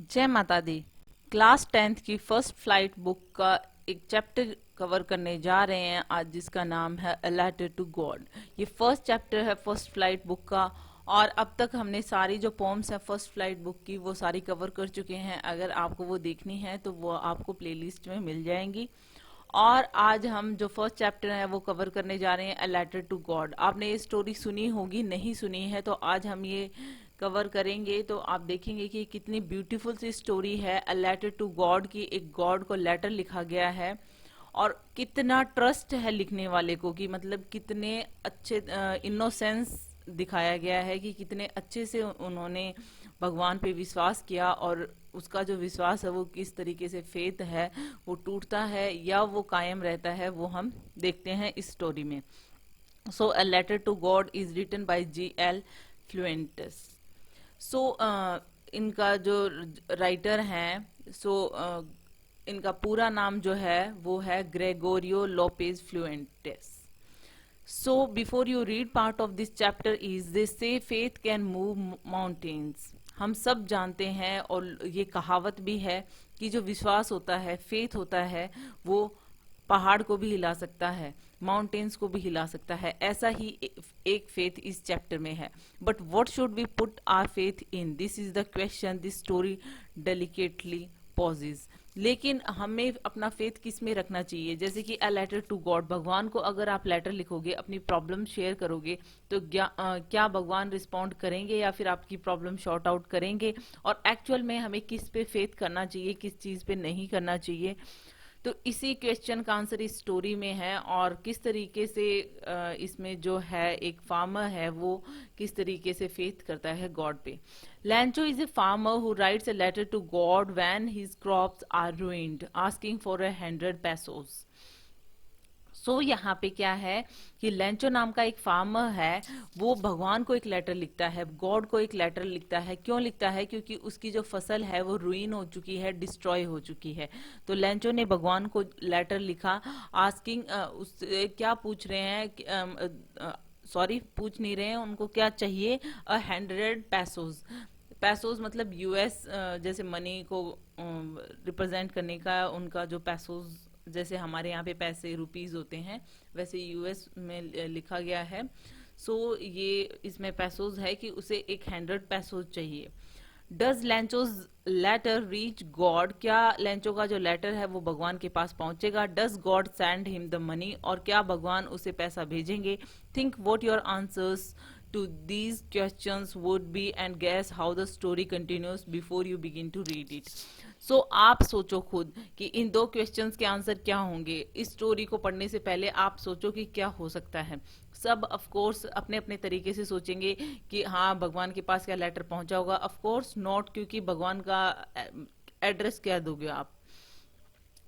जय माता दी। Class 10th की फर्स्ट फ्लाइट बुक का एक चैप्टर कवर करने जा रहे हैं आज, जिसका नाम है अ लेटर टू गॉड। ये फर्स्ट चैप्टर है फर्स्ट फ्लाइट बुक का, और अब तक हमने सारी जो पोम्स है फर्स्ट फ्लाइट बुक की वो सारी कवर कर चुके हैं। अगर आपको वो देखनी है तो वो आपको प्लेलिस्ट में मिल जाएंगी। और आज हम जो फर्स्ट चैप्टर है वो कवर करने जा रहे हैं अ लेटर टू गॉड। आपने ये स्टोरी सुनी होगी, नहीं सुनी है तो आज हम ये कवर करेंगे तो आप देखेंगे कि कितनी ब्यूटीफुल सी स्टोरी है। अ लेटर टू गॉड की, एक गॉड को लेटर लिखा गया है और कितना ट्रस्ट है लिखने वाले को, कि मतलब कितने अच्छे इनोसेंस दिखाया गया है कि कितने अच्छे से उन्होंने भगवान पे विश्वास किया, और उसका जो विश्वास है वो किस तरीके से फेथ है वो टूटता है या वो कायम रहता है, वो हम देखते हैं इस स्टोरी में। So a letter to God is written by G.L. Fuentes. सो इनका जो राइटर हैं, इनका पूरा नाम जो है वो है Gregorio Lopez Fuentes. So before you read part of this chapter is they say faith can move mountains। हम सब जानते हैं और ये कहावत भी है कि जो विश्वास होता है, फेथ होता है, वो पहाड़ को भी हिला सकता है, माउंटेन्स को भी हिला सकता है। ऐसा ही एक फेथ इस चैप्टर में है। But what should we put our faith in, this is the question this story delicately poses. लेकिन हमें अपना फेथ किस में रखना चाहिए? जैसे कि अ लेटर टू गॉड, भगवान को अगर आप लेटर लिखोगे, अपनी प्रॉब्लम शेयर करोगे, तो क्या भगवान रिस्पॉन्ड करेंगे या फिर आपकी प्रॉब्लम शॉर्ट आउट करेंगे? और एक्चुअल में हमें किस पे फेथ करना चाहिए, किस चीज पे नहीं करना चाहिए? तो इसी क्वेश्चन का आंसर इस स्टोरी में है। और किस तरीके से इसमें जो है एक फार्मर है वो किस तरीके से फेथ करता है गॉड पे। Lencho is a farmer who writes a letter to God when his crops are ruined asking for 100 pesos। So यहाँ पे क्या है कि लेंचो नाम का एक फार्मर है, वो भगवान को एक लेटर लिखता है, गॉड को एक लेटर लिखता है। क्यों लिखता है? क्योंकि उसकी जो फसल है वो रुइन हो चुकी है, डिस्ट्रॉय हो चुकी है। तो लेंचो ने भगवान को लेटर लिखा, आस्किंग, उससे क्या पूछ रहे हैं, सॉरी पूछ नहीं रहे हैं, उनको क्या चाहिए? 100 पैसोज। पैसोज मतलब यूएस, जैसे मनी को रिप्रेजेंट करने का उनका जो पैसोज, जैसे हमारे यहाँ पे पैसे रुपीज होते हैं, वैसे यूएस में लिखा गया है। सो ये इसमें पैसोज है कि उसे एक 100 पैसोज चाहिए। Does Lencho's letter reach God, क्या लेंचो का जो लेटर है वो भगवान के पास पहुंचेगा? Does God send him the money, और क्या भगवान उसे पैसा भेजेंगे? Think what your answers to these questions would be and guess how the story continues before you begin to read it। सो आप सोचो खुद कि इन दो क्वेश्चंस के आंसर क्या होंगे। इस स्टोरी को पढ़ने से पहले आप सोचो कि क्या हो सकता है। सब ऑफ कोर्स अपने अपने तरीके से सोचेंगे कि हाँ भगवान के पास क्या लेटर पहुंचा होगा। ऑफ कोर्स नॉट, क्योंकि भगवान का एड्रेस क्या दोगे आप,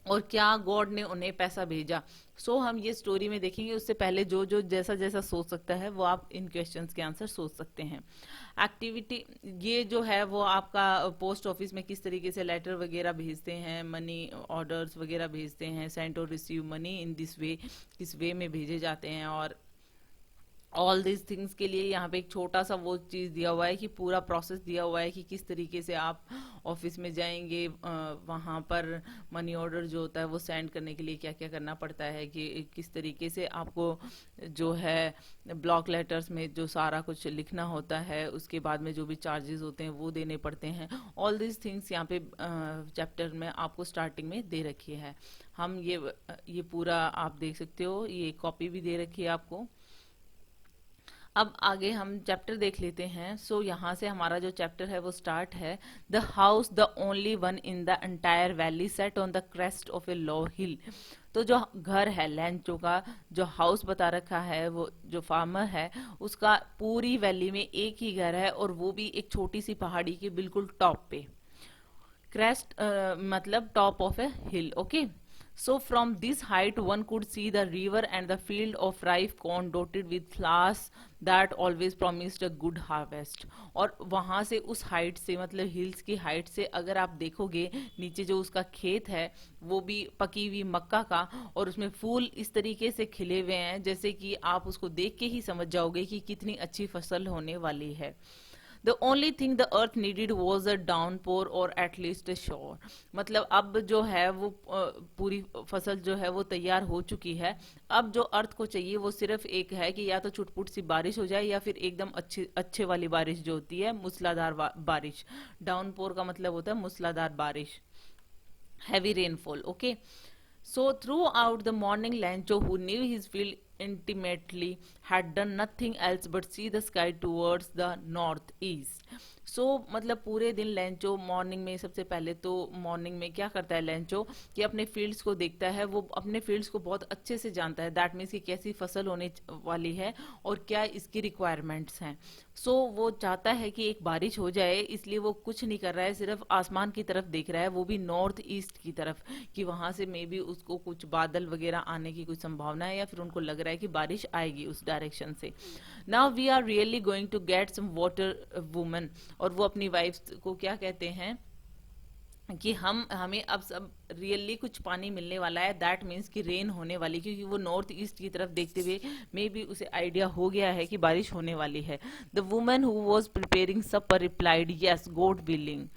और क्या गॉड ने उन्हें पैसा भेजा। सो हम ये स्टोरी में देखेंगे। उससे पहले जो जो जैसा जैसा सोच सकता है वो आप इन क्वेश्चंस के आंसर सोच सकते हैं। एक्टिविटी ये जो है वो आपका पोस्ट ऑफिस में किस तरीके से लेटर वगैरह भेजते हैं, मनी ऑर्डर्स वगैरह भेजते हैं, सेंड और receive money in this way, किस वे में भेजे जाते हैं। और ऑल दिस थिंग्स के लिए यहाँ पे एक छोटा सा वो चीज दिया हुआ है कि पूरा प्रोसेस दिया हुआ है कि किस तरीके से आप ऑफिस में जाएंगे, वहाँ पर मनी ऑर्डर जो होता है वो सेंड करने के लिए क्या क्या करना पड़ता है, कि किस तरीके से आपको जो है ब्लॉक लेटर्स में जो सारा कुछ लिखना होता है, उसके बाद में जो भी चार्जेस होते हैं वो देने पड़ते हैं। ऑल दिस थिंग्स यहाँ पे चैप्टर में आपको स्टार्टिंग में दे रखी है। हम ये पूरा आप देख सकते हो, ये कॉपी भी दे रखी है आपको। अब आगे हम चैप्टर देख लेते हैं। सो यहाँ से हमारा जो चैप्टर है वो स्टार्ट है। The house the only one in the entire valley set on the crest of a low hill. तो जो घर है लैंचो का, जो हाउस बता रखा है, वो जो फार्मर है उसका पूरी वैली में एक ही घर है, और वो भी एक छोटी सी पहाड़ी के बिल्कुल टॉप पे। क्रेस्ट मतलब top of A hill, okay. So from this height one could see the river and the field of ripe corn dotted with flowers that always promised a good harvest। और वहां से उस height से, मतलब hills की height से अगर आप देखोगे नीचे जो उसका खेत है वो भी पकी हुई मक्का का, और उसमें फूल इस तरीके से खिले हुए हैं जैसे कि आप उसको देख के ही समझ जाओगे कि कितनी अच्छी फसल होने वाली है। The only thing the earth needed was a downpour और एट लीस्ट अ शोर। मतलब अब जो है वो पूरी फसल जो है वो तैयार हो चुकी है। अब जो अर्थ को चाहिए वो सिर्फ एक है कि या तो छुटपुट सी बारिश हो जाए या फिर एकदम अच्छी अच्छे वाली बारिश जो होती है, मूसलाधार बारिश। डाउनपोर का मतलब होता है मूसलाधार बारिश, heavy rainfall. Okay, so throughout the morning, Lancho, who knew his field intimately, had done nothing else but see the sky towards the northeast. सो मतलब पूरे दिन लेंचो मॉर्निंग में, सबसे पहले तो मॉर्निंग में क्या करता है लेंचो कि अपने फील्ड्स को देखता है। वो अपने फील्ड्स को बहुत अच्छे से जानता है, दैट मीन्स कि कैसी फसल होने वाली है और क्या इसकी रिक्वायरमेंट्स हैं। सो वो चाहता है कि एक बारिश हो जाए, इसलिए वो कुछ नहीं कर रहा है, सिर्फ आसमान की तरफ देख रहा है, वो भी नॉर्थ ईस्ट की तरफ, कि वहां से मे बी उसको कुछ बादल वगैरह आने की कुछ संभावना है या फिर उनको लग रहा है कि बारिश आएगी उस डायरेक्शन से। Now we are really going to get some water woman. और वो अपनी वाइफ को क्या कहते हैं कि हमें अब सब रियली कुछ पानी मिलने वाला है, दैट मीन्स कि रेन होने वाली, क्योंकि वो नॉर्थ ईस्ट की तरफ देखते हुए मे बी उसे आइडिया हो गया है कि बारिश होने वाली है। The woman who was preparing supper replied yes God willing.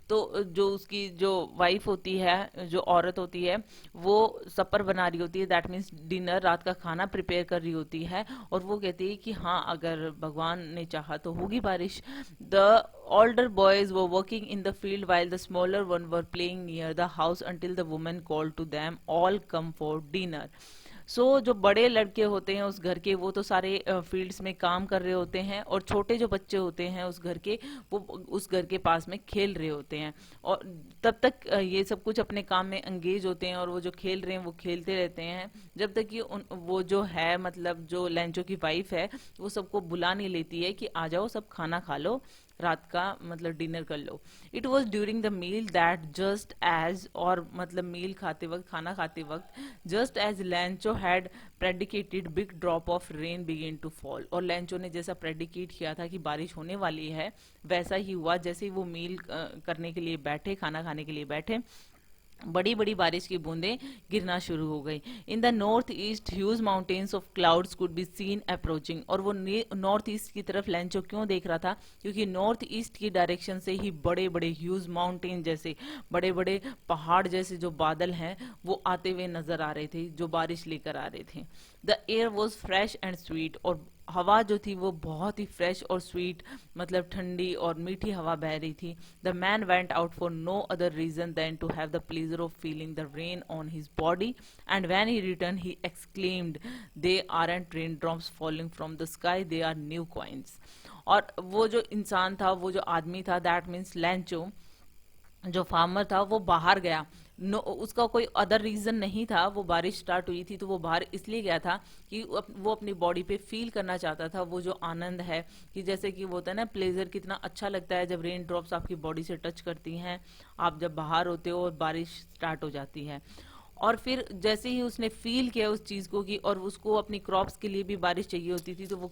तो जो उसकी जो वाइफ होती है, जो औरत होती है, वो सपर बना रही होती है, दैट मीन्स डिनर, रात का खाना प्रिपेयर कर रही होती है, और वो कहती है कि हाँ अगर भगवान ने चाहा तो होगी बारिश। The older boys were working in the field while the smaller one were playing near the house until the woman called to them all come for dinner. जो बड़े लड़के होते हैं उस घर के, वो तो सारे फील्ड्स में काम कर रहे होते हैं, और छोटे जो बच्चे होते हैं उस घर के, वो उस घर के पास में खेल रहे होते हैं। और तब तक ये सब कुछ अपने काम में एंगेज होते हैं, और वो जो खेल रहे हैं वो खेलते रहते हैं, जब तक कि वो जो है मतलब जो लेंचो की वाइफ है वो सबको बुला नहीं लेती है कि आ जाओ सब खाना खा लो, रात का मतलब डिनर कर लो। It was during the meal that just as, और मतलब मील खाते वक्त, खाना खाते वक्त, just as Lencho had predicated big drop of rain begin to fall. और लैंचो ने जैसा प्रेडिकेट किया था कि बारिश होने वाली है, वैसा ही हुआ। जैसे ही वो मील करने के लिए बैठे, खाना खाने के लिए बैठे, बड़ी बड़ी बारिश की बूंदें गिरना शुरू हो गई। In the north east huge mountains of clouds could be seen approaching. और वो नॉर्थ ईस्ट की तरफ लेंचो क्यों देख रहा था, क्योंकि नॉर्थ ईस्ट की डायरेक्शन से ही बड़े बड़े ह्यूज माउंटेन जैसे, बड़े बड़े पहाड़ जैसे जो बादल हैं वो आते हुए नजर आ रहे थे, जो बारिश लेकर आ रहे थे। The air was fresh and sweet. और हवा जो थी वो बहुत ही फ्रेश और स्वीट, मतलब ठंडी और मीठी हवा बह रही थी। The man went out for no other reason than to have the pleasure of feeling the rain on his body, and when he return he exclaimed, they aren't rain drops falling from the sky, they are new coins. और वो जो इंसान था, वो जो आदमी था, that means लैंचो, जो फार्मर था, वो बाहर गया। उसका कोई अदर रीजन नहीं था। वो बारिश स्टार्ट हुई थी तो वो बाहर इसलिए गया था कि वो अपनी बॉडी पे फील करना चाहता था वो जो आनंद है, कि जैसे कि वो होता है ना प्लेजर, कितना अच्छा लगता है जब रेन ड्रॉप्स आपकी बॉडी से टच करती हैं, आप जब बाहर होते हो और बारिश स्टार्ट हो जाती है। और फिर जैसे ही उसने फील किया उस चीज को कि, और उसको अपनी क्रॉप्स के लिए भी बारिश चाहिए होती थी, तो वो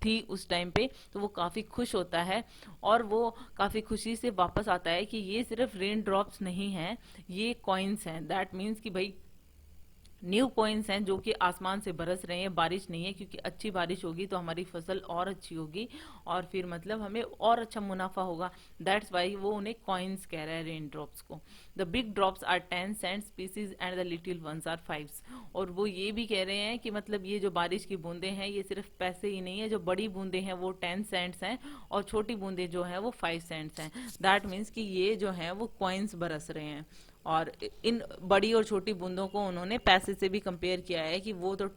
थी उस टाइम पे, तो वो काफी खुश होता है, और वो काफी खुशी से वापस आता है कि ये सिर्फ रेन ड्रॉप्स नहीं हैं, ये कॉइन्स हैं। दैट मीन्स कि भाई न्यू कॉइन्स हैं जो कि आसमान से बरस रहे हैं, बारिश नहीं है, क्योंकि अच्छी बारिश होगी तो हमारी फसल और अच्छी होगी, और फिर मतलब हमें और अच्छा मुनाफा होगा। दैट्स वाई वो उन्हें कॉइन्स कह रहा है, रेन ड्रॉप्स को। The big drops are 10 cents pieces and the little ones are 5। और वो ये भी कह रहे हैं कि मतलब ये जो बारिश की बूंदे हैं ये सिर्फ पैसे ही नहीं है, जो बड़ी बूंदे हैं वो 10 सेंट्स हैं, और छोटी बूंदे जो है वो 5 सेंट्स हैं। दैट मीन्स कि ये जो है वो कॉइन्स बरस रहे हैं। और इन बड़ी और छोटी बूंदों को उन्होंने पैसे से भी कंपेयर किया है कि वो तो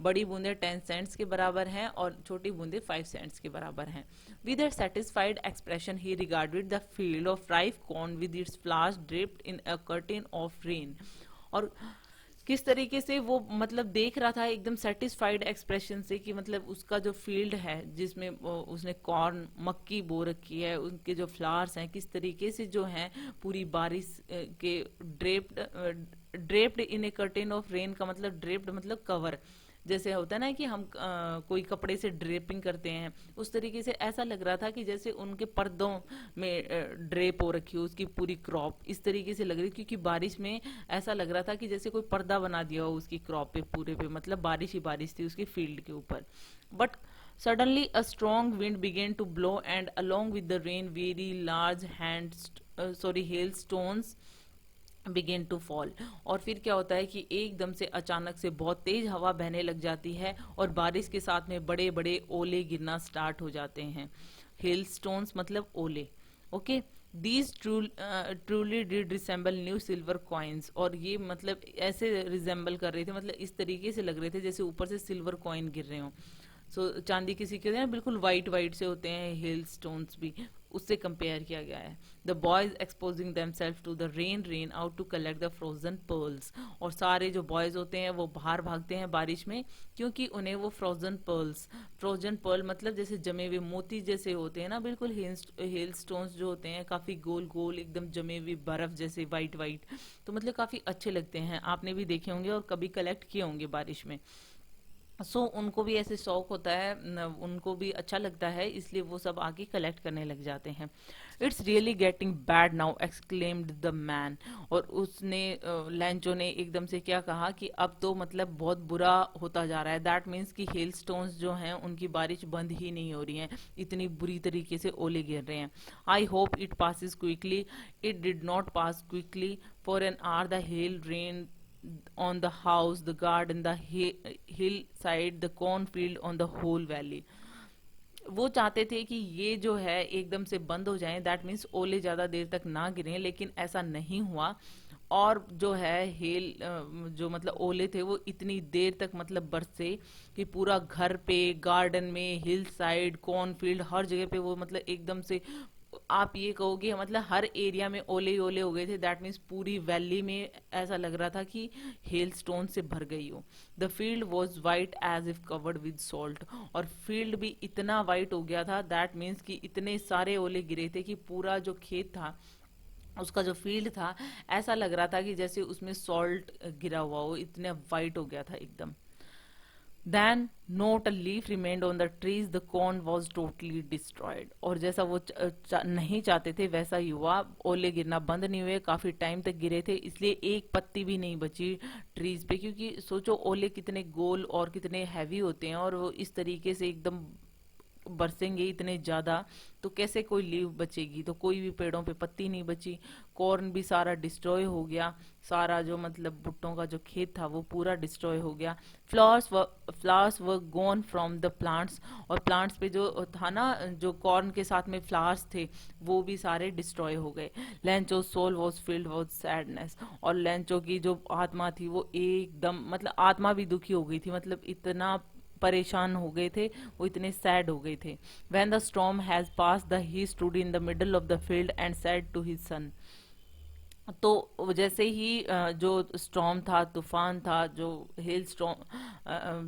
बड़ी बूंदे 10 सेंट्स के बराबर हैं और छोटी बूंदे 5 सेंट्स के बराबर हैं। With a satisfied expression he regarded the field of ripe corn with its flowers draped in a curtain of rain। और किस तरीके से वो मतलब देख रहा था एकदम सेटिस्फाइड एक्सप्रेशन से, कि मतलब उसका जो फील्ड है जिसमें उसने कॉर्न, मक्की बो रखी है, उनके जो फ्लावर्स हैं किस तरीके से जो हैं पूरी बारिश के draped in A curtain of rain, का मतलब ड्रेप्ड मतलब कवर, जैसे होता है ना कि हम कोई कपड़े से ड्रेपिंग करते हैं, उस तरीके से ऐसा लग रहा था कि जैसे उनके पर्दों में ड्रेप हो रखी हो उसकी पूरी क्रॉप, इस तरीके से लग रही, क्योंकि बारिश में ऐसा लग रहा था कि जैसे कोई पर्दा बना दिया हो उसकी क्रॉप पे पूरे पे, मतलब बारिश ही बारिश थी उसकी फील्ड के ऊपर। But Suddenly a strong wind began to blow, and along with the rain very large hailstones begin to fall. और फिर क्या होता है कि एकदम से अचानक से बहुत तेज हवा बहने लग जाती है और बारिश के साथ में बड़े बड़े ओले गिरना स्टार्ट हो जाते हैं। हेल स्टोन्स मतलब ओले। Okay, these truly did resemble new silver coins. और ये मतलब ऐसे रिजेंबल कर रहे थे, मतलब इस तरीके से लग रहे थे जैसे ऊपर से सिल्वर कॉइन गिर रहे हों। चांदी किसी के होते हैं बिल्कुल वाइट वाइट से होते हैं, हेल स्टोन्स भी उससे कंपेयर किया गया है। The boys exposing themselves to the rain out to collect the frozen pearls. और सारे जो बॉयज होते हैं वो बाहर भागते हैं बारिश में, क्योंकि उन्हें वो फ्रोजन पर्ल मतलब जैसे जमे हुए मोती जैसे होते हैं ना, बिल्कुल हेल स्टोन्स जो होते हैं काफी गोल गोल एकदम जमे हुए बर्फ जैसे वाइट वाइट, तो मतलब काफी अच्छे लगते हैं। आपने भी देखे होंगे और कभी कलेक्ट किए होंगे बारिश में। उनको भी ऐसे शौक होता है, उनको भी अच्छा लगता है, इसलिए वो सब आके कलेक्ट करने लग जाते हैं। It's really getting bad now exclaimed the man. और उसने लैंचो ने एकदम से क्या कहा कि अब तो मतलब बहुत बुरा होता जा रहा है। दैट मीन्स कि हेल स्टोन्स जो हैं उनकी बारिश बंद ही नहीं हो रही है, इतनी बुरी तरीके से ओले गिर रहे हैं। I hope it passes quickly. It did not pass quickly for an hour. The hell rain on the house, the garden, the hillside, the cornfield, on the whole valley. वो चाहते थे कि ये जो है एकदम से बंद हो जाए, दैट मीन्स ओले ज्यादा देर तक ना गिरें, लेकिन ऐसा नहीं हुआ। और जो है हेल जो मतलब ओले थे वो इतनी देर तक मतलब बरसे कि पूरा घर पे, गार्डन में, हिल साइड, कॉर्नफील्ड, हर जगह पे वो मतलब एकदम से आप ये कहोगे मतलब हर एरिया में ओले ही ओले हो गए थे। दैट मीन्स पूरी वैली में ऐसा लग रहा था कि हेल स्टोन से भर गई हो। The field was white as if covered with salt. और फील्ड भी इतना वाइट हो गया था, दैट मीन्स कि इतने सारे ओले गिरे थे कि पूरा जो खेत था, उसका जो फील्ड था, ऐसा लग रहा था कि जैसे उसमें सॉल्ट गिरा हुआ हो, इतने वाइट हो गया था एकदम। Then not a leaf remained on the trees, the corn was totally destroyed। और जैसा वो नहीं चाहते थे वैसा ही हुआ, ओले गिरना बंद नहीं हुए, काफी टाइम तक गिरे थे, इसलिए एक पत्ती भी नहीं बची ट्रीज पे। क्योंकि सोचो ओले कितने गोल और कितने हैवी होते हैं, और वो इस तरीके से एकदम बरसेंगे इतने ज्यादा, तो कैसे कोई लीव बचेगी, तो कोई भी पेड़ों पे पत्ती नहीं बची। कॉर्न भी सारा डिस्ट्रॉय हो गया, सारा जो मतलब भुट्टों का जो खेत था वो पूरा डिस्ट्रॉय हो गया। Flowers were gone from the plants. और प्लांट्स पे जो था ना, जो कॉर्न के साथ में फ्लावर्स थे, वो भी सारे डिस्ट्रॉय हो गए। Lencho soul was filled with sadness. और लेंचो की जो आत्मा थी वो एकदम मतलब आत्मा भी दुखी हो गई थी, मतलब इतना परेशान हो गए थे, वो इतने सैड हो गए थे। When the storm has passed, he stood in the middle of the field and said to his son। तो जैसे ही जो स्टॉर्म था, तूफान था, जो हेल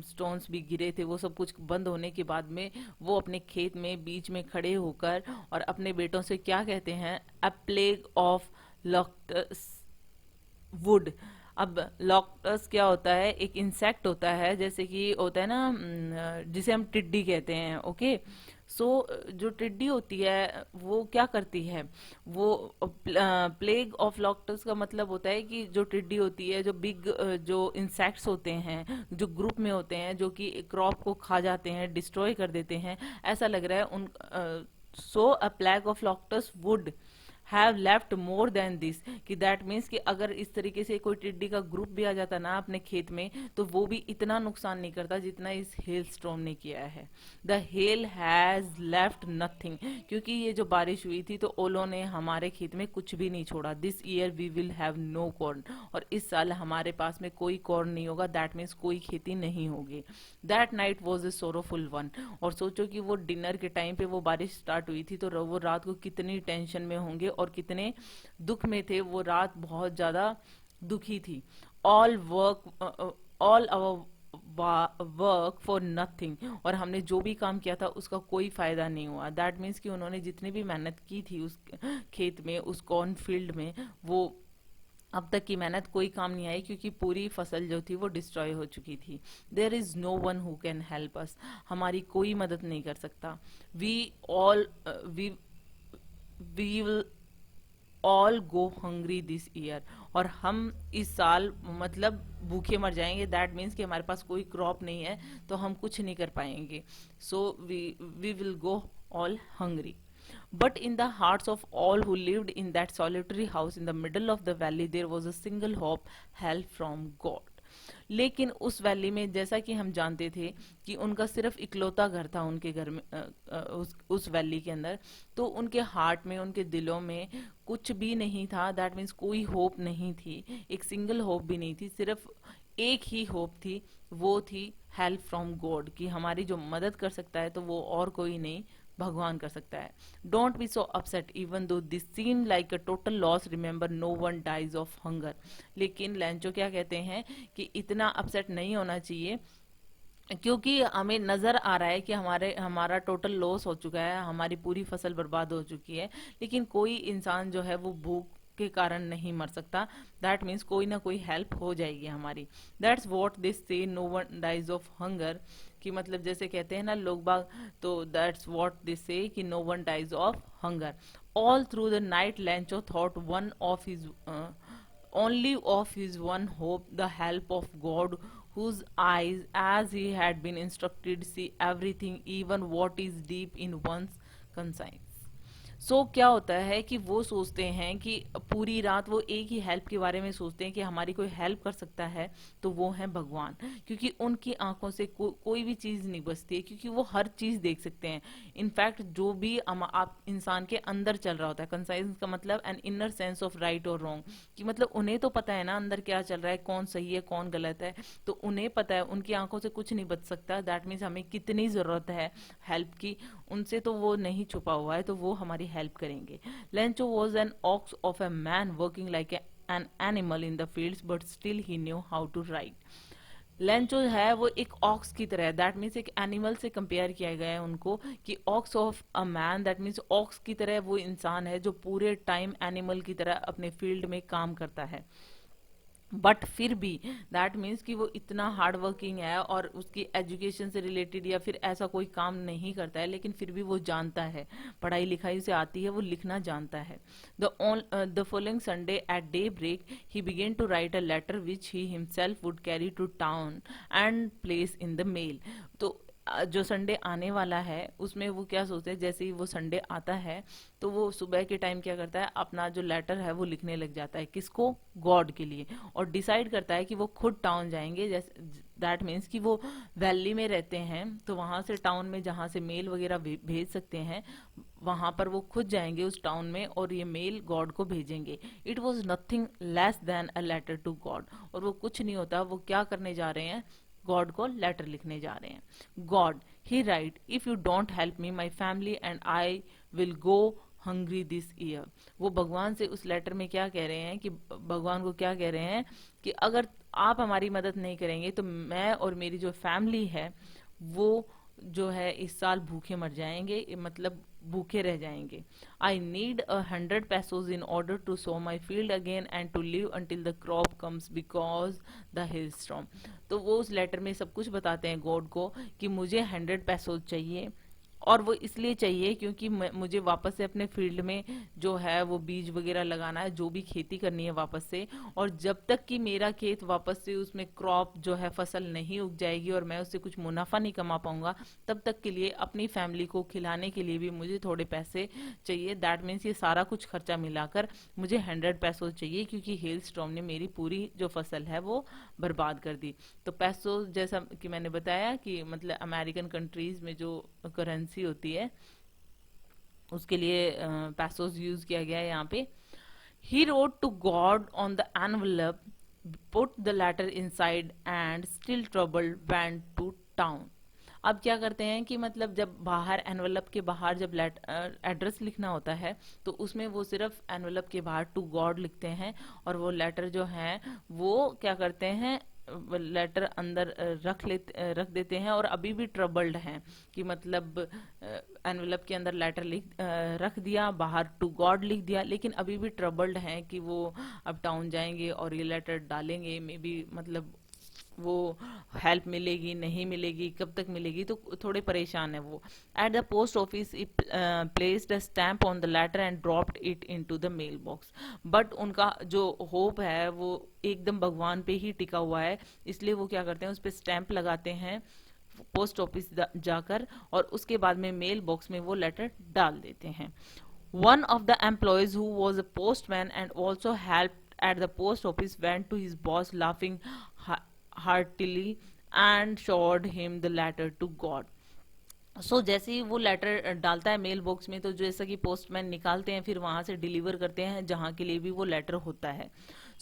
स्टोन्स भी गिरे थे, वो सब कुछ बंद होने के बाद में वो अपने खेत में बीच में खड़े होकर और अपने बेटों से क्या कहते हैं, अ प्लेग ऑफ लॉक्टस वुड। अब लॉक्टस क्या होता है, एक इंसेक्ट होता है, जैसे कि होता है ना जिसे हम टिड्डी कहते हैं। ओके, सो जो टिड्डी होती है वो क्या करती है, वो प्लेग ऑफ लॉक्टस का मतलब होता है कि जो टिड्डी होती है, जो बिग जो इंसेक्ट्स होते हैं, जो ग्रुप में होते हैं, जो कि क्रॉप को खा जाते हैं, डिस्ट्रॉय कर देते हैं, ऐसा लग रहा है उन। So a plague of locusts would have left more than this. कि दैट मीन्स कि अगर इस तरीके से कोई टिड्डी का ग्रुप भी आ जाता ना अपने खेत में, तो वो भी इतना नुकसान नहीं करता जितना इस हेल स्टॉर्म ने किया है। The hell has left nothing. क्योंकि ये जो बारिश हुई थी तो ओलों ने हमारे खेत में कुछ भी नहीं छोड़ा। This year we will have no corn. और इस साल हमारे पास में कोई कॉर्न नहीं होगा, दैट मीन्स कोई खेती नहीं होगी। That night was a sorrowful one. और सोचो कि वो डिनर के टाइम पे वो बारिश स्टार्ट हुई थी, तो वो रात को कितनी टेंशन में होंगे और कितने दुख में थे। वो रात बहुत ज्यादा दुखी थी। All our work for nothing. और हमने जो भी काम किया था उसका कोई फायदा नहीं हुआ। दैट मीन्स कि उन्होंने जितनी भी मेहनत की थी उस खेत में, उस कॉर्न फील्ड में, वो अब तक की मेहनत कोई काम नहीं आई, क्योंकि पूरी फसल जो थी वो डिस्ट्रॉय हो चुकी थी। There is no one who can help us. हमारी कोई मदद नहीं कर सकता। We all we we all go hungry this year, और हम इस साल मतलब भूखे मर जाएंगे। दैट मीन्स कि हमारे पास कोई क्रॉप नहीं है तो हम कुछ नहीं कर पाएंगे। So we will go all hungry. But in the hearts of all who lived in that solitary house in the middle of the valley, there was a single hope, help from God. लेकिन उस valley में, जैसा कि हम जानते थे कि उनका सिर्फ इकलौता घर था उनके घर में, उस वैली के अंदर, तो उनके हार्ट में, उनके दिलों में कुछ भी नहीं था। दैट मीन्स कोई होप नहीं थी, एक सिंगल होप भी नहीं थी, सिर्फ एक ही होप थी, वो थी हेल्प फ्रॉम गॉड, कि हमारी जो मदद कर सकता है तो वो और कोई नहीं, भगवान कर सकता है। Don't be so upset even though this seem like a total loss, remember no one dies of hunger. लेकिन लैंचो क्या कहते हैं कि इतना अपसेट नहीं होना चाहिए, क्योंकि हमें नजर आ रहा है कि हमारा टोटल लॉस हो चुका है, हमारी पूरी फसल बर्बाद हो चुकी है, लेकिन कोई इंसान जो है वो भूख के कारण नहीं मर सकता। दैट मीन्स कोई ना कोई हेल्प हो जाएगी हमारी। That's what this say no one dies of hunger, कि मतलब जैसे कहते हैं ना लोग बाग, तो दैट्स वॉट दिस से कि no one dies of hunger. All through the night Lencho thought one of his only of his one hope, the help of God, whose eyes, as he had been instructed, see everything, even what is deep in one's conscience. सो क्या होता है कि वो सोचते हैं कि पूरी रात वो एक ही हेल्प के बारे में सोचते हैं कि हमारी कोई हेल्प कर सकता है तो वो है भगवान, क्योंकि उनकी आंखों से कोई भी चीज नहीं बचती है, क्योंकि वो हर चीज देख सकते हैं। इनफैक्ट जो भी आप इंसान के अंदर चल रहा होता है, कंसाइंस का मतलब an inner sense of right और रॉन्ग, कि मतलब उन्हें तो पता है ना अंदर क्या चल रहा है, कौन सही है कौन गलत है, तो उन्हें पता है, उनकी आंखों से कुछ नहीं बच सकता। दैट मीन्स हमें कितनी जरूरत है हेल्प की, उनसे तो वो नहीं छुपा हुआ है, तो वो हमारी हेल्प करेंगे। Lencho was an ox of a man working like an animal in the fields, but still he knew how to write. Lencho है वो एक ऑक्स की तरह है, दैट मीन्स एक एनिमल से कंपेयर किया गया है उनको, कि ox of a man, that means ox की तरह वो इंसान है जो पूरे टाइम एनिमल की तरह अपने फील्ड में काम करता है। बट फिर भी दैट मीन्स कि वो इतना हार्ड वर्किंग है और उसकी एजुकेशन से रिलेटेड या फिर ऐसा कोई काम नहीं करता है, लेकिन फिर भी वो जानता है, पढ़ाई लिखाई से आती है, वो लिखना जानता है। The following Sunday at daybreak he began to write a letter which he himself would carry to town and place in the mail. तो जो संडे आने वाला है उसमें वो क्या सोचते हैं, जैसे ही वो संडे आता है तो वो सुबह के टाइम क्या करता है, अपना जो लेटर है वो लिखने लग जाता है, किसको, गॉड के लिए, और डिसाइड करता है कि वो खुद टाउन जाएंगे। जैसे दैट मीन्स कि वो वैली में रहते हैं तो वहां से टाउन में जहां से मेल वगैरह भेज सकते हैं, वहां पर वो खुद जाएंगे उस टाउन में और ये मेल गॉड को भेजेंगे। It was nothing less than a letter to God, और वो कुछ नहीं होता, वो क्या करने जा रहे हैं, गॉड को लेटर लिखने जा रहे हैं। God he right, if you don't help me my family and I will go hungry this year. वो भगवान से उस लेटर में क्या कह रहे हैं, कि भगवान को क्या कह रहे हैं कि अगर आप हमारी मदद नहीं करेंगे तो मैं और मेरी जो फैमिली है वो जो है इस साल भूखे मर जाएंगे, मतलब भूखे रह जाएंगे। I need 100 pesos in order to sow my field again and to live until the crop comes because the hailstorm. तो वो उस लेटर में सब कुछ बताते हैं गॉड को कि मुझे 100 pesos चाहिए, और वो इसलिए चाहिए क्योंकि मुझे वापस से अपने फील्ड में जो है वो बीज वगैरह लगाना है, जो भी खेती करनी है वापस से, और जब तक कि मेरा खेत वापस से उसमें क्रॉप जो है फसल नहीं उग जाएगी और मैं उससे कुछ मुनाफा नहीं कमा पाऊंगा, तब तक के लिए अपनी फैमिली को खिलाने के लिए भी मुझे थोड़े पैसे चाहिए। दैट मीन्स ये सारा कुछ खर्चा मिलाकर मुझे 100 pesos चाहिए, क्योंकि हेल स्टॉर्म ने मेरी पूरी जो फसल है वो बर्बाद कर दी। तो पैसो जैसा कि मैंने बताया कि मतलब अमेरिकन कंट्रीज में जो करेंसी होती है उसके लिए पैसोस यूज किया गया है यहाँ पे। He wrote to God on the envelope, put the letter inside and still troubled went to town. अब क्या करते हैं कि मतलब जब बाहर एनवलप के बाहर जब एड्रेस लिखना होता है तो उसमें वो सिर्फ एनवलप के बाहर टू गॉड लिखते हैं, और वो लेटर जो है वो क्या करते हैं, लेटर अंदर रख देते हैं, और अभी भी ट्रबल्ड हैं, कि मतलब एनवेलप के अंदर लेटर रख दिया, बाहर टू गॉड लिख दिया, लेकिन अभी भी ट्रबल्ड हैं कि वो अब टाउन जाएंगे और ये लेटर डालेंगे, मे बी मतलब वो हेल्प मिलेगी नहीं मिलेगी, कब तक मिलेगी, तो थोड़े परेशान है वो। At the post office placed a stamp on the letter and dropped it into the mailbox. But उनका जो होप है वो एकदम भगवान पे ही टिका हुआ है, इसलिए वो क्या करते हैं, उस पर स्टैंप लगाते हैं पोस्ट ऑफिस जाकर, और उसके बाद में मेल बॉक्स में वो लेटर डाल देते हैं। One of the employees, who was a postman and also helped at the post office, went to his boss laughing heartily and showed him the letter to God. जैसे ही वो letter डालता है mail box में, तो जैसा कि postman निकालते हैं फिर वहां से डिलीवर करते हैं जहां के लिए भी वो लेटर होता है।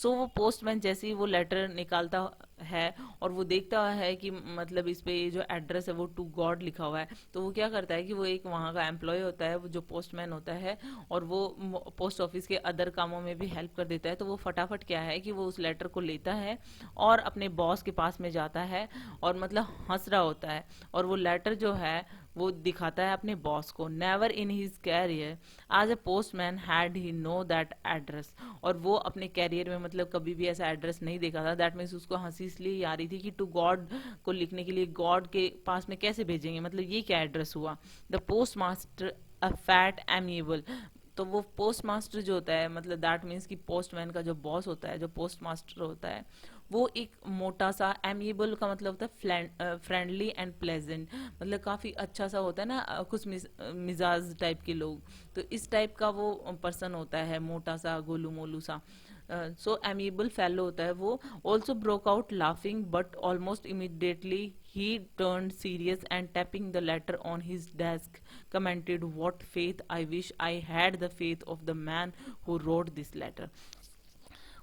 वो पोस्टमैन जैसे ही वो लेटर निकालता है और वो देखता है कि मतलब इस पे ये जो एड्रेस है वो टू गॉड लिखा हुआ है, तो वो क्या करता है कि वो एक वहाँ का एम्प्लॉय होता है, वो जो पोस्टमैन होता है, और वो पोस्ट ऑफिस के अदर कामों में भी हेल्प कर देता है। तो वो फटाफट क्या है कि वो उस लेटर को लेता है और अपने बॉस के पास में जाता है और मतलब हंस रहा होता है, और वो लेटर जो है वो दिखाता है अपने बॉस को। Never in his career as a postman had he know that address. और वो अपने कैरियर में मतलब कभी भी ऐसा एड्रेस नहीं देखा था। दैट मीन्स उसको हंसी इसलिए आ रही थी कि टू गॉड को लिखने के लिए गॉड के पास में कैसे भेजेंगे, मतलब ये क्या एड्रेस हुआ। The post master a fat amiable. तो वो पोस्ट मास्टर जो होता है, मतलब दैट मीन्स कि पोस्टमैन का जो बॉस होता है, जो पोस्ट मास्टर होता है, वो एक मोटा सा, एमिएबल का मतलब होता है फ्रेंडली एंड प्लेजेंट, मतलब काफी अच्छा सा होता है ना, कुछ मिजाज टाइप के लोग, तो इस टाइप का वो पर्सन होता है, मोटा सा गोलू मोलू सा। एमिएबल फेलो होता है वो। Also broke out laughing but almost immediately he turned serious and tapping the letter on his desk commented, what faith, I wish I had the faith of the man who wrote this letter.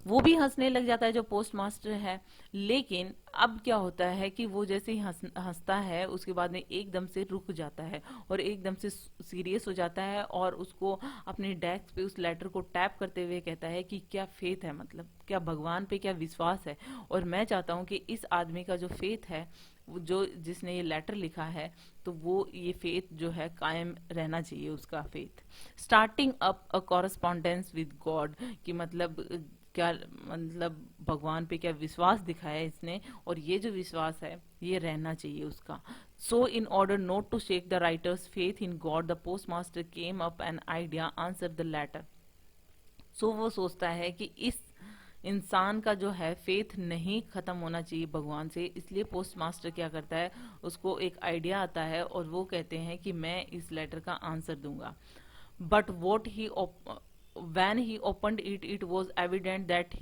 वो भी हंसने लग जाता है जो post master है। लेकिन अब क्या होता है कि वो जैसे ही हंसता है उसके बाद में एकदम से रुक जाता है और एकदम से सीरियस हो जाता है, और उसको अपने डेस्क पे उस लेटर को टैप करते हुए कहता है कि क्या फेथ है, मतलब क्या भगवान पे क्या विश्वास है। और मैं चाहता हूँ कि इस आदमी का जो फेथ है, जो जिसने ये लेटर लिखा है, तो वो ये फेथ जो है कायम रहना चाहिए उसका faith. Starting up a correspondence with God, कि मतलब क्या, मतलब भगवान पे क्या विश्वास दिखाया है इसने, और ये जो विश्वास है ये रहना चाहिए उसका। So in order not to shake the writer's faith in God, the postmaster came up an idea, answer the letter. वो सोचता है कि इस इंसान का जो है फेथ नहीं खत्म होना चाहिए भगवान से, इसलिए पोस्ट मास्टर क्या करता है, उसको एक आइडिया आता है और वो कहते हैं कि मैं इस लेटर का आंसर दूंगा। But what he when he opened it, it was evident that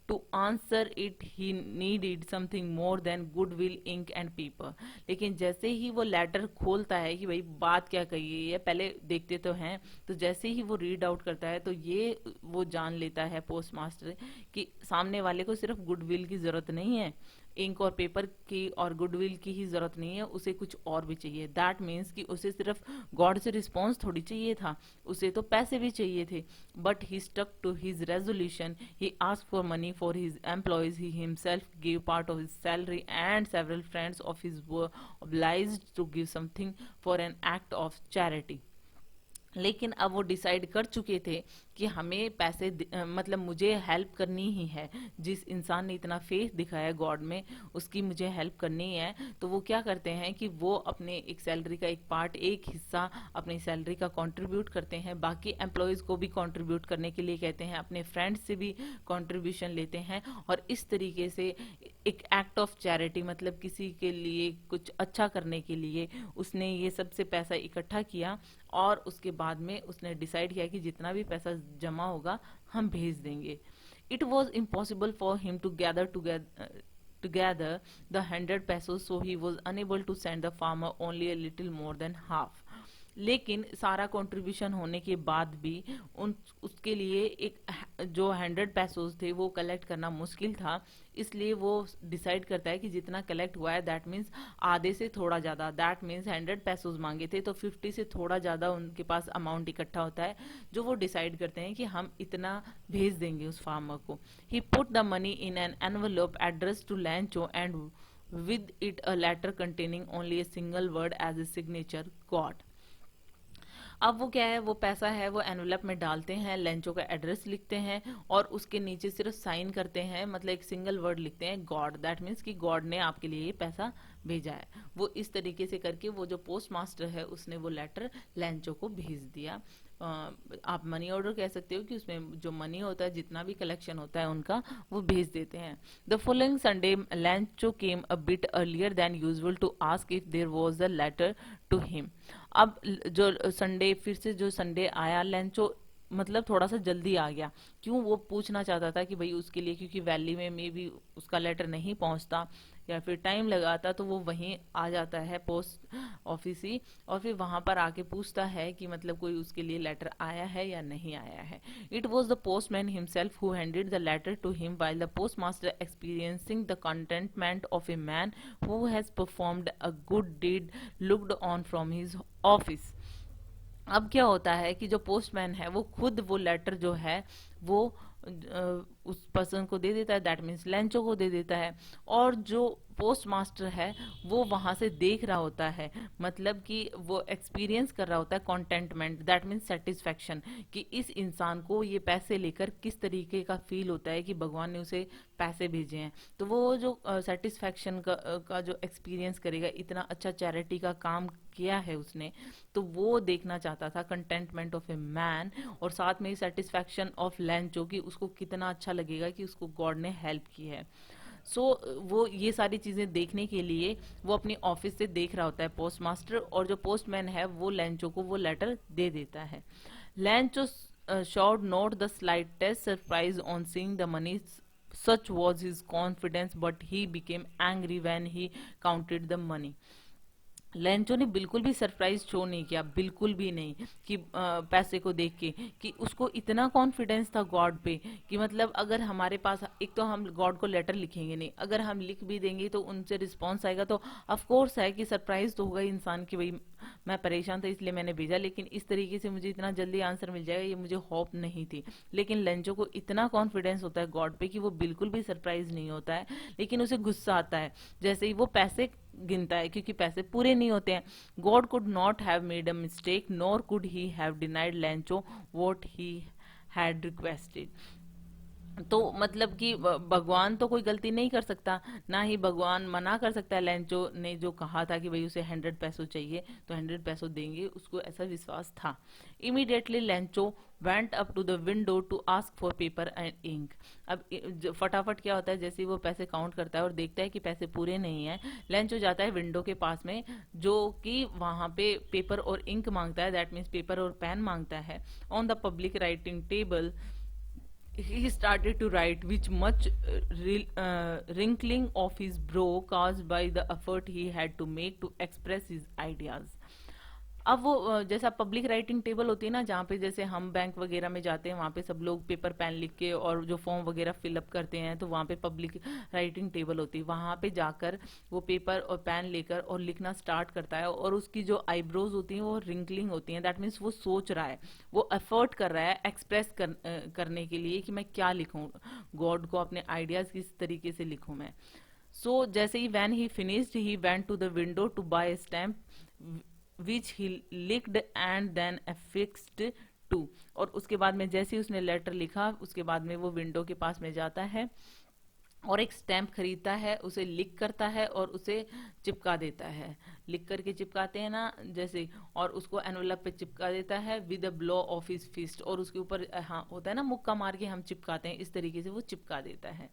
to answer it he needed something more than goodwill, ink and paper. लेकिन जैसे ही वो लेटर खोलता है कि भाई बात क्या कही है, पहले देखते तो हैं, तो जैसे ही वो रीड आउट करता है तो ये वो जान लेता है पोस्ट मास्टर कि सामने वाले को सिर्फ गुडविल की जरूरत नहीं है, इंक और पेपर की और गुडविल की ही जरूरत नहीं है, उसे कुछ और भी चाहिए। दैट मीन्स कि उसे सिर्फ गॉड से रिस्पॉन्स थोड़ी चाहिए था, उसे तो पैसे भी चाहिए थे। But he stuck to his resolution, he asked for money for his employees, he himself give part of his salary and several friends of his were obliged to give something for an act of charity. लेकिन अब वो decide कर चुके थे कि हमें पैसे मतलब मुझे हेल्प करनी ही है, जिस इंसान ने इतना फेथ दिखाया गॉड में उसकी मुझे हेल्प करनी है। तो वो क्या करते हैं कि वो अपने एक सैलरी का एक पार्ट, एक हिस्सा अपनी सैलरी का कंट्रीब्यूट करते हैं, बाकी एम्प्लॉयज को भी कंट्रीब्यूट करने के लिए कहते हैं, अपने फ्रेंड्स से भी कंट्रीब्यूशन लेते हैं, और इस तरीके से एक एक्ट ऑफ चैरिटी, मतलब किसी के लिए कुछ अच्छा करने के लिए उसने ये सबसे पैसा इकट्ठा किया, और उसके बाद में उसने डिसाइड किया कि जितना भी पैसा जमा होगा हम भेज देंगे। It was impossible for him to gather together the 100 pesos, so he was unable to send the farmer only a little more than half. लेकिन सारा कंट्रीब्यूशन होने के बाद भी उसके लिए एक जो 100 पैसोज थे वो कलेक्ट करना मुश्किल था, इसलिए वो डिसाइड करता है कि जितना कलेक्ट हुआ है दैट मीन्स आधे से थोड़ा ज्यादा, दैट मीन्स 100 पैसोज मांगे थे तो 50 से थोड़ा ज्यादा उनके पास अमाउंट इकट्ठा होता है, जो वो डिसाइड करते हैं कि हम इतना भेज देंगे उस फार्मर को। He put the money in an envelope addressed to Lencho and with it a letter containing only a single word as a signature, God. अब वो क्या है, वो पैसा है वो एनवेलप में डालते हैं, लेंचो का एड्रेस लिखते हैं और उसके नीचे सिर्फ साइन करते हैं, मतलब एक सिंगल वर्ड लिखते हैं गॉड, दैट मीन्स कि गॉड ने आपके लिए ये पैसा भेजा है। वो इस तरीके से करके वो जो पोस्ट मास्टर है उसने वो लेटर लेंचो को भेज दिया। आप मनी ऑर्डर कह सकते हो कि उसमें जो मनी होता है, जितना भी कलेक्शन होता है उनका, वो भेज देते हैं। The following Sunday Lencho came a bit earlier than usual to ask if there was a letter to him. अब जो संडे, फिर से जो संडे आया, लेंचो मतलब थोड़ा सा जल्दी आ गया। क्यों? वो पूछना चाहता था कि भाई उसके लिए, क्योंकि वैली में भी उसका लेटर नहीं पहुंचता या फिर टाइम लगाता, तो वो वहीं आ जाता है पोस्ट ऑफिस ही, और फिर वहां पर आके पूछता है कि मतलब कोई उसके लिए लेटर आया है या नहीं आया है। It was the postman himself who handed the letter to him while the postmaster experiencing the contentment of a man who has performed a good deed looked on from his office. अब क्या होता है कि जो postman है वो खुद वो लेटर जो है वो उस पर्सन को दे देता है, दैट मीन्स लेंचो को दे देता है, और जो पोस्ट मास्टर है वो वहां से देख रहा होता है, मतलब कि वो एक्सपीरियंस कर रहा होता है कॉन्टेंटमेंट, दैट मीन्स सेटिस्फेक्शन, कि इस इंसान को ये पैसे लेकर किस तरीके का फील होता है कि भगवान ने उसे पैसे भेजे हैं। तो वो जो सेटिस्फेक्शन का जो एक्सपीरियंस करेगा, इतना अच्छा चैरिटी का काम किया है उसने, तो वो देखना चाहता था, कंटेंटमेंट ऑफ ए मैन, और साथ में ही सेटिस्फेक्शन ऑफ लेंचो कि उसको कितना अच्छा लगेगा कि उसको गॉड ने हेल्प की है। सो वो ये सारी चीजें देखने के लिए वो अपनी ऑफिस से देख रहा होता है पोस्ट मास्टर, और जो पोस्टमैन है वो लेंचो को वो लेटर दे देता है। Lencho showed not the slightest surprise on seeing the money. Such was his confidence, but he became angry when he counted the money. Lencho ने बिल्कुल भी सरप्राइज शो नहीं किया, बिल्कुल भी नहीं, कि पैसे को देख के, कि उसको इतना कॉन्फिडेंस था गॉड पे कि मतलब अगर हमारे पास, एक तो हम गॉड को लेटर लिखेंगे नहीं, अगर हम लिख भी देंगे तो उनसे रिस्पॉन्स आएगा, तो ऑफ कोर्स है कि सरप्राइज तो होगा इंसान की, भाई मैं परेशान था इसलिए मैंने भेजा, लेकिन इस तरीके से मुझे इतना जल्दी आंसर मिल जाएगा ये मुझे होप नहीं थी। लेकिन लेंचो को इतना कॉन्फिडेंस होता है गॉड पे कि वो बिल्कुल भी सरप्राइज नहीं होता है, लेकिन उसे गुस्सा आता है जैसे ही वो पैसे गिनता है, क्योंकि पैसे पूरे नहीं होते हैं। God could not have made a mistake nor could he have denied Lencho what he had requested. तो मतलब कि भगवान तो कोई गलती नहीं कर सकता, ना ही भगवान मना कर सकता है। लेंचो ने जो कहा था कि भाई उसे 100 पैसों चाहिए तो 100 पैसों देंगे, उसको ऐसा विश्वास था। Immediately Lencho went up to the window to ask for paper and ink. अब फटाफट क्या होता है, जैसे ही वो पैसे काउंट करता है और देखता है कि पैसे पूरे नहीं है, लेंचो जाता है विंडो के पास में, जो कि वहां पे पेपर और इंक मांगता है, दैट मीन्स पेपर और पेन मांगता है। On the public writing table he started to write with much wrinkling of his brow caused by the effort he had to make to express his ideas. अब वो जैसा public writing table होती है ना, जहाँ पे जैसे हम बैंक वगैरह में जाते हैं, वहाँ पे सब लोग पेपर पेन लिख के और जो फॉर्म वगैरह फिलअप करते हैं, तो वहाँ पे पब्लिक राइटिंग टेबल होती है, वहाँ पे जाकर वो पेपर और पेन लेकर और लिखना स्टार्ट करता है, और उसकी जो आईब्रोज होती हैं वो रिंकलिंग होती हैं, दैट मीन्स वो सोच रहा है, वो एफर्ट कर रहा है एक्सप्रेस करने के लिए कि मैं क्या लिखूँ, गॉड को अपने आइडियाज किस तरीके से लिखूँ मैं। सो जैसे ही when he finished he went to the window to buy stamp which he licked and then affixed to. और उसके बाद में जैसे ही उसने लेटर लिखा, उसके बाद में वो विंडो के पास में जाता है और एक स्टैम्प खरीदता है, उसे लिख करता है और उसे चिपका देता है, लिख करके चिपकाते हैं ना जैसे, और उसको एनवलप पे चिपका देता है with a blow of his fist, और उसके ऊपर हाँ होता है ना मुक्का मार के हम चिपकाते हैं, इस तरीके से वो चिपका देता है।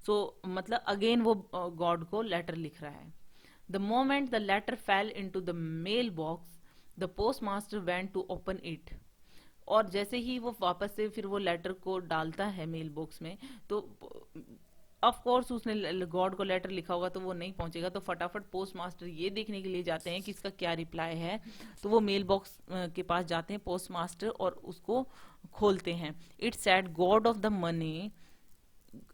सो मतलब अगेन वो गॉड को लेटर लिख रहा है। The moment the letter fell into the mailbox, the postmaster went to open it. और जैसे ही वो वापस से फिर वो लेटर को डालता है मेल बॉक्स में, तो ऑफ कोर्स उसने गॉड को लेटर लिखा होगा तो वो नहीं पहुंचेगा, तो फटाफट पोस्ट मास्टर ये देखने के लिए जाते हैं कि इसका क्या रिप्लाई है, तो वो मेल बॉक्स के पास जाते हैं पोस्ट मास्टर और उसको खोलते हैं। It's said God of the money,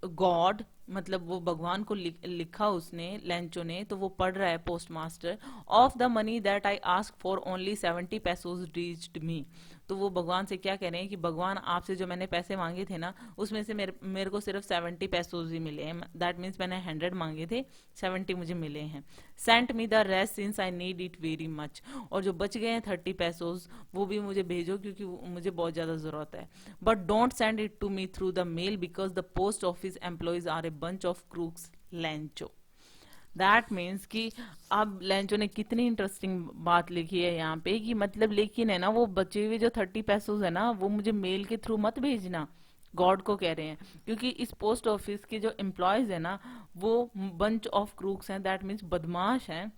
God मतलब वो भगवान को लिखा उसने लेंचो ने, तो वो पढ़ रहा है postmaster, of the money that I ask for only 70 pesos reached me. तो वो भगवान से क्या कह रहे हैं कि भगवान आपसे जो मैंने पैसे मांगे थे ना, उसमें से मेरे को सिर्फ 70 पैसों ही मिले हैं। दैट मीन्स मैंने 100 मांगे थे, 70 मुझे मिले हैं। Sent me the rest since I need it very much. और जो बच गए हैं 30 पैसोज, वो भी मुझे भेजो क्योंकि मुझे बहुत ज्यादा जरूरत है। But don't send it to me through the mail because the post office employees are a bunch of crooks Lencho. That means कि अब लेंचो ने कितनी इंटरेस्टिंग बात लिखी है यहाँ पे कि मतलब, लेकिन है ना, वो बचे हुए जो 30 पैसों है ना, वो मुझे मेल के थ्रू मत भेजना। गॉड को कह रहे हैं, क्योंकि इस पोस्ट ऑफिस के जो एम्प्लॉयज है ना, वो बंच ऑफ क्रूक्स हैं, दैट मीन्स बदमाश हैं,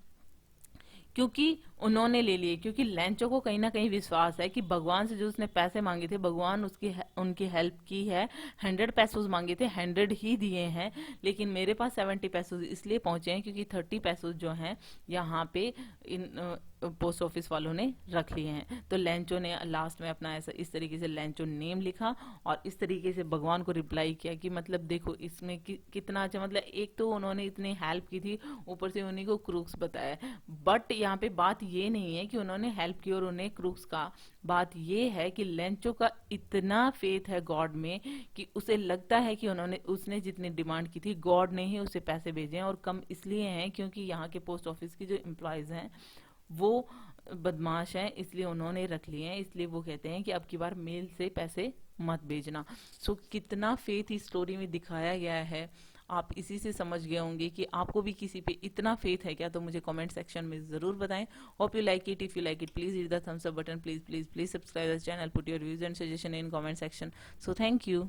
क्योंकि उन्होंने ले लिए। क्योंकि लेंचो को कहीं ना कहीं विश्वास है कि भगवान से जो उसने पैसे मांगे थे, भगवान उनकी हेल्प की है। 100 पैसों मांगे थे, 100 ही दिए हैं, लेकिन मेरे पास 70 पैसों इसलिए पहुंचे हैं क्योंकि 30 पैसों जो हैं यहाँ पे इन पोस्ट ऑफिस वालों ने रख लिए हैं। तो लेंचो ने लास्ट में अपना ऐसा इस तरीके से लेंचो नेम लिखा और इस तरीके से भगवान को रिप्लाई किया कि मतलब देखो इसमें कितना अच्छा, मतलब एक तो उन्होंने इतनी हेल्प की थी, ऊपर से उन्हीं को क्रूक्स बताया। बट यहाँ पे बात ये नहीं है कि उन्होंने हेल्प की और उन्हें क्रूक्स का, बात ये है कि लेंचो का इतना फेथ है गॉड में कि उसे लगता है कि उसने जितनी डिमांड की थी, गॉड ने ही उसे पैसे भेजे हैं। और कम इसलिए हैं क्योंकि यहाँ के पोस्ट ऑफिस की जो एम्प्लॉयज हैं वो बदमाश हैं, इसलिए उन्होंने रख लिए हैं। इसलिए वो कहते हैं कि अब की बार मेल से पैसे मत भेजना। सो कितना फेथ इस स्टोरी में दिखाया गया है, आप इसी से समझ गए होंगे कि आपको भी किसी पे इतना फेथ है क्या। तो मुझे कमेंट सेक्शन में जरूर बताएं। Hope you like it. If you like it, please hit the thumbs up button, please please please subscribe the channel, put your views and suggestion in comment section. So thank you.